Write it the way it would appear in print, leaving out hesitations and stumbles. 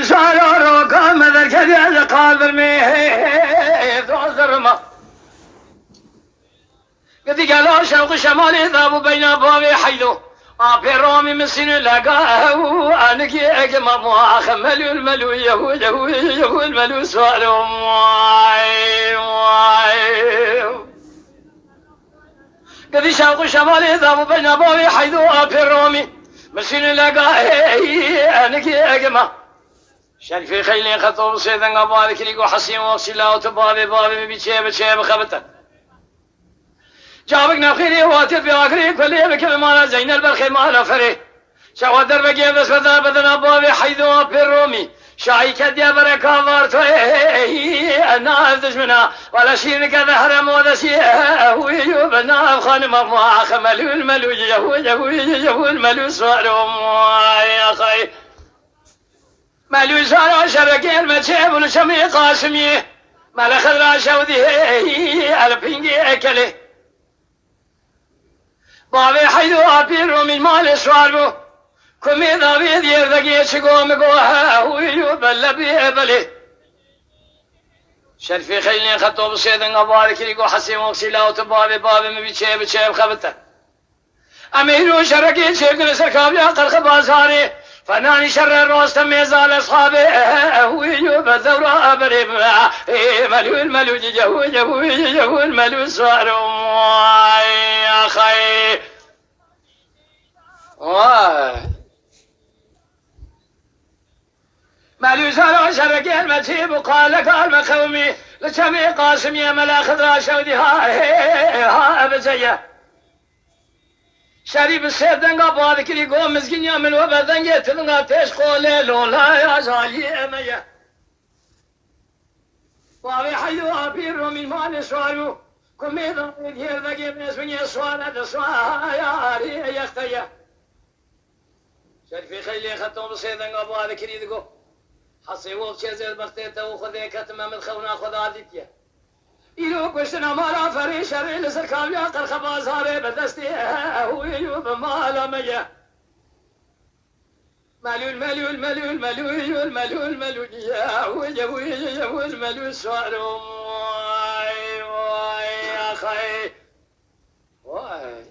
بسالارو كام ذكر قادر ميت وزرما قد قالوا شوق شمالي ذاب بين بابي حيدو بيرومي مسين لقاه انا كي ما مؤاخ ملو الملو يهود الملو سوالو قد شوق شمالي ذاب بين بابي حيدو بيرومي مسين لقاه انا كي ما شرفي خيلين خطوب سيدن قبالك ليقو حسين وصلا وتبابي بابي بيتشيب خبتك جابك نخيري واتيت بآخري كلي بكل مالا زين البرخي مالا فري شو درب جيب بس بدا بدنا بابي حيدو بالرومي شاي كديا بركة ضارتو انا افدش منها ولا شيء كذا حرم ولا شيء ويجو بنا خانم ما خملو الملو يهو الملو سوالو يا خي ملو سوالو شبكين متشيب ونشمي قاسمي مالا خضرا شودي البينجي اكلي بابي حيدو أبيرو من مال سوالو كمي ذابي دير ذكي شكو مقوها ويجو بلا بيبلي شرفي خيلين خطوب سيدن قبالك ليقو حسين وقسيلا وتبابي بابي مبيتشيب خبتا أميرو شركي شيب نسر كابلي أقل خبازاري فناني شر الروس تميزال أصحابي ويجو بالثورة أبري ملو جهو الملو سوالو يا خي مالو سالو شركي المتيب وقال مخومي لشمي قاسم يا ملا خضرا شودي ها أبزيه شريب السيدن قبال كري قوم مسكين يعمل وبدن يتلقى تشقول لولا يا زالي أمية وابي حيو أبيرو من مال سوالو كميدا يدير ذكي من اسمي سوالا تسوا يا أري يختيا شرفي خيلي خطوم السيدن قبال كري دقو حصي وقت شزيد بختيته وخذي كتمه من خونا خذ عدتيا إلو كشنا مالا فريش ريل سركاب يا قل خباز هاري بدستي هو يوب مالا ميا ملول يا هو الملول سوارو واي يا خي واي